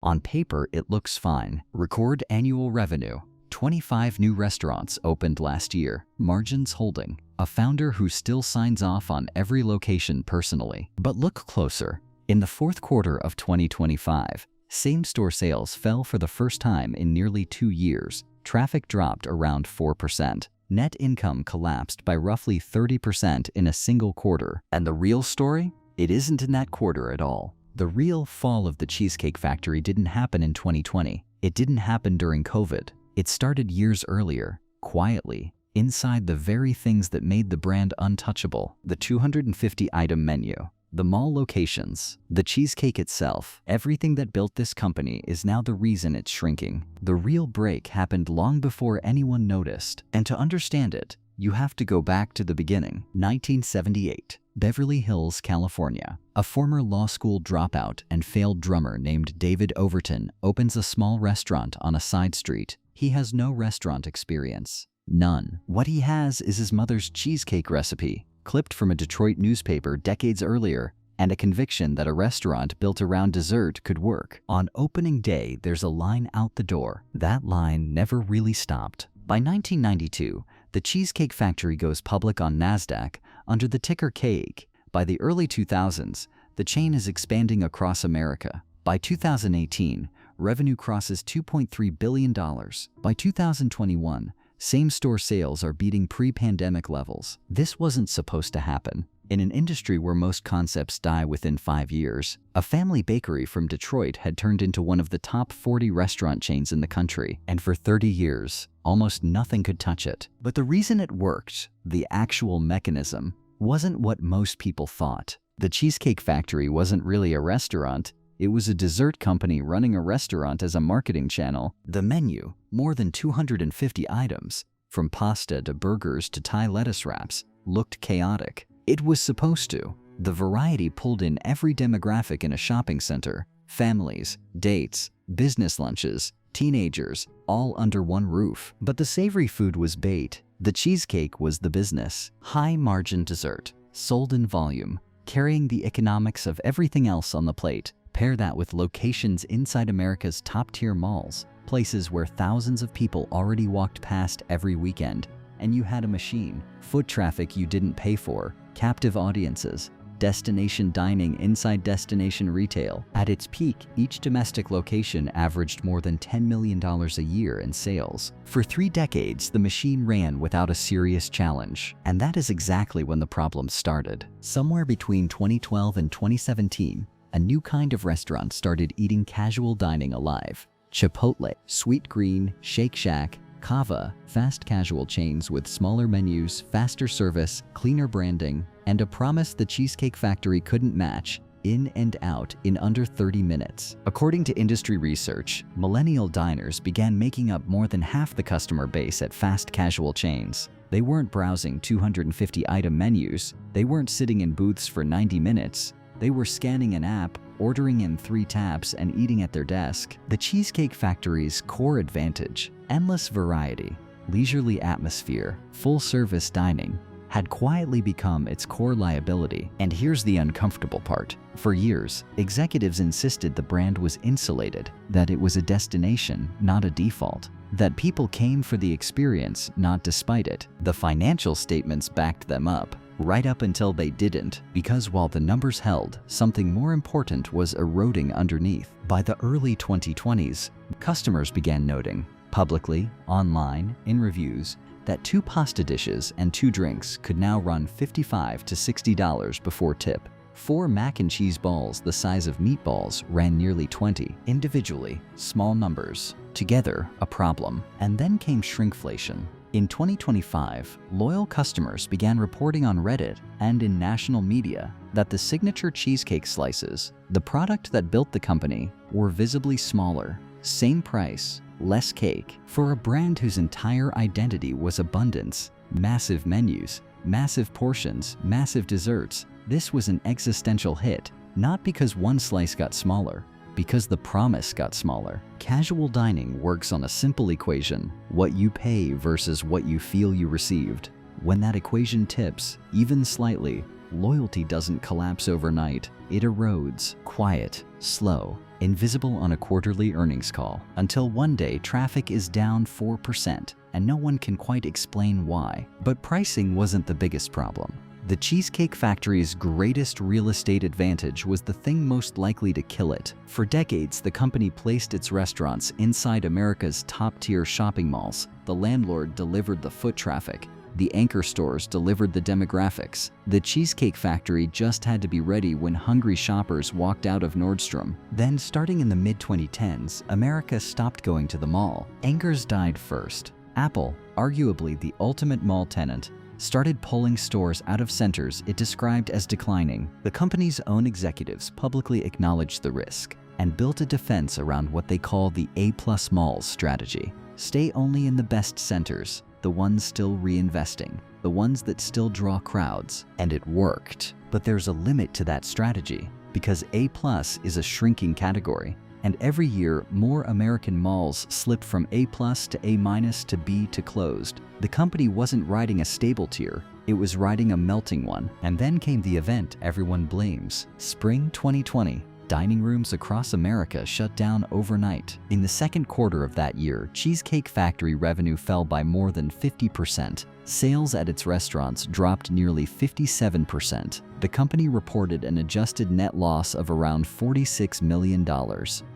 On paper, it looks fine. Record annual revenue. 25 new restaurants opened last year. Margins holding. A founder who still signs off on every location personally. But look closer. In the fourth quarter of 2025, same-store sales fell for the first time in nearly 2 years. Traffic dropped around 4%. Net income collapsed by roughly 30% in a single quarter. And the real story? It isn't in that quarter at all. The real fall of the Cheesecake Factory didn't happen in 2020. It didn't happen during COVID. It started years earlier, quietly, inside the very things that made the brand untouchable. The 250-item menu, the mall locations, the cheesecake itself, everything that built this company is now the reason it's shrinking. The real break happened long before anyone noticed. And to understand it, you have to go back to the beginning. 1978, Beverly Hills, California. A former law school dropout and failed drummer named David Overton opens a small restaurant on a side street. He has no restaurant experience. None. What he has is his mother's cheesecake recipe, clipped from a Detroit newspaper decades earlier, and a conviction that a restaurant built around dessert could work. On opening day, there's a line out the door. That line never really stopped. By 1992, the Cheesecake Factory goes public on NASDAQ under the ticker CAKE. By the early 2000s, the chain is expanding across America. By 2018, revenue crosses $2.3 billion. By 2021, same-store sales are beating pre-pandemic levels. This wasn't supposed to happen. In an industry where most concepts die within 5 years, a family bakery from Detroit had turned into one of the top 40 restaurant chains in the country, and for 30 years, almost nothing could touch it. But the reason it worked, the actual mechanism, wasn't what most people thought. The Cheesecake Factory wasn't really a restaurant. It was a dessert company running a restaurant as a marketing channel. The menu, more than 250 items, from pasta to burgers to Thai lettuce wraps, looked chaotic. It was supposed to. The variety pulled in every demographic in a shopping center: families, dates, business lunches, teenagers, all under one roof. But the savory food was bait. The cheesecake was the business. High-margin dessert, sold in volume, carrying the economics of everything else on the plate. Pair that with locations inside America's top-tier malls, places where thousands of people already walked past every weekend, and you had a machine, foot traffic you didn't pay for, captive audiences, destination dining inside destination retail. At its peak, each domestic location averaged more than $10 million a year in sales. For 3 decades, the machine ran without a serious challenge. And that is exactly when the problem started. Somewhere between 2012 and 2017, a new kind of restaurant started eating casual dining alive. Chipotle, Sweet Green, Shake Shack, Kava, fast casual chains with smaller menus, faster service, cleaner branding, and a promise the Cheesecake Factory couldn't match: in and out in under 30 minutes. According to industry research, millennial diners began making up more than half the customer base at fast casual chains. They weren't browsing 250-item menus. They weren't sitting in booths for 90 minutes. They were scanning an app, ordering in 3 taps, and eating at their desk. The Cheesecake Factory's core advantage, endless variety, leisurely atmosphere, full-service dining, had quietly become its core liability. And here's the uncomfortable part. For years, executives insisted the brand was insulated, that it was a destination, not a default, that people came for the experience, not despite it. The financial statements backed them up, right up until they didn't, because while the numbers held, something more important was eroding underneath. By the early 2020s, customers began noting, publicly, online, in reviews, that 2 pasta dishes and 2 drinks could now run $55 to $60 before tip. 4 mac and cheese balls the size of meatballs ran nearly $20. Individually, small numbers. Together, a problem. And then came shrinkflation. In 2025, loyal customers began reporting on Reddit and in national media that the signature cheesecake slices, the product that built the company, were visibly smaller. Same price, less cake. For a brand whose entire identity was abundance, massive menus, massive portions, massive desserts, this was an existential hit, not because one slice got smaller, because the promise got smaller. Casual dining works on a simple equation: what you pay versus what you feel you received. When that equation tips, even slightly, loyalty doesn't collapse overnight. It erodes, quiet, slow. invisible on a quarterly earnings call, until one day traffic is down 4% and no one can quite explain why. But pricing wasn't the biggest problem. The Cheesecake Factory's greatest real estate advantage was the thing most likely to kill it. For decades, the company placed its restaurants inside America's top-tier shopping malls. The landlord delivered the foot traffic. The anchor stores delivered the demographics. The Cheesecake Factory just had to be ready when hungry shoppers walked out of Nordstrom. Then, starting in the mid-2010s, America stopped going to the mall. Anchors died first. Apple, arguably the ultimate mall tenant, started pulling stores out of centers it described as declining. The company's own executives publicly acknowledged the risk and built a defense around what they call the A-plus malls strategy. Stay only in the best centers, the ones still reinvesting, the ones that still draw crowds. And it worked. But there's a limit to that strategy, because A-plus is a shrinking category. And every year, more American malls slip from A+ to A- to B to closed. The company wasn't riding a stable tier, it was riding a melting one. And then came the event everyone blames. Spring 2020. Dining rooms across America shut down overnight. In the second quarter of that year, Cheesecake Factory revenue fell by more than 50%. Sales at its restaurants dropped nearly 57%. The company reported an adjusted net loss of around $46 million.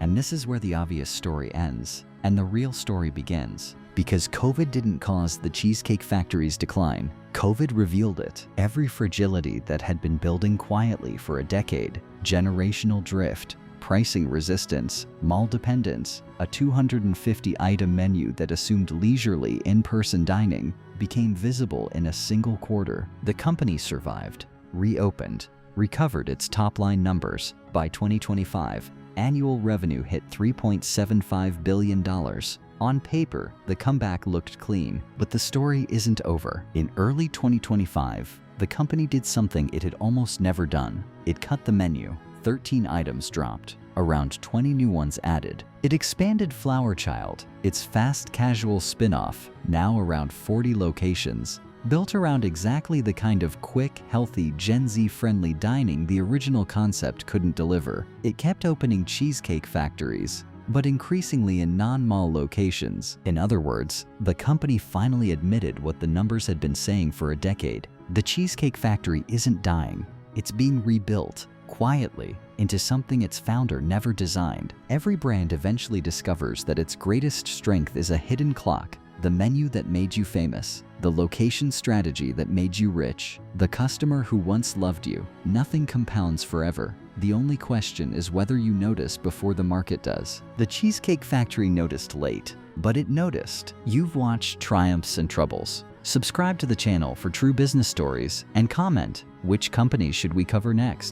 And this is where the obvious story ends, and the real story begins. Because COVID didn't cause the Cheesecake Factory's decline, COVID revealed it. Every fragility that had been building quietly for a decade, generational drift, pricing resistance, mall dependence, a 250-item menu that assumed leisurely in-person dining, became visible in a single quarter. The company survived, reopened, recovered its top-line numbers. By 2025, annual revenue hit $3.75 billion. On paper, the comeback looked clean, but the story isn't over. In early 2025, the company did something it had almost never done. It cut the menu. 13 items dropped, around 20 new ones added. It expanded Flower Child, its fast casual spin-off, now around 40 locations, built around exactly the kind of quick, healthy, Gen Z-friendly dining the original concept couldn't deliver. It kept opening Cheesecake Factories, but increasingly in non-mall locations. In other words, the company finally admitted what the numbers had been saying for a decade. The Cheesecake Factory isn't dying, it's being rebuilt, quietly, into something its founder never designed. Every brand eventually discovers that its greatest strength is a hidden clock, the menu that made you famous, the location strategy that made you rich, the customer who once loved you. Nothing compounds forever. The only question is whether you notice before the market does. The Cheesecake Factory noticed late, but it noticed. You've watched Triumphs and Troubles. Subscribe to the channel for true business stories and comment, which companies should we cover next?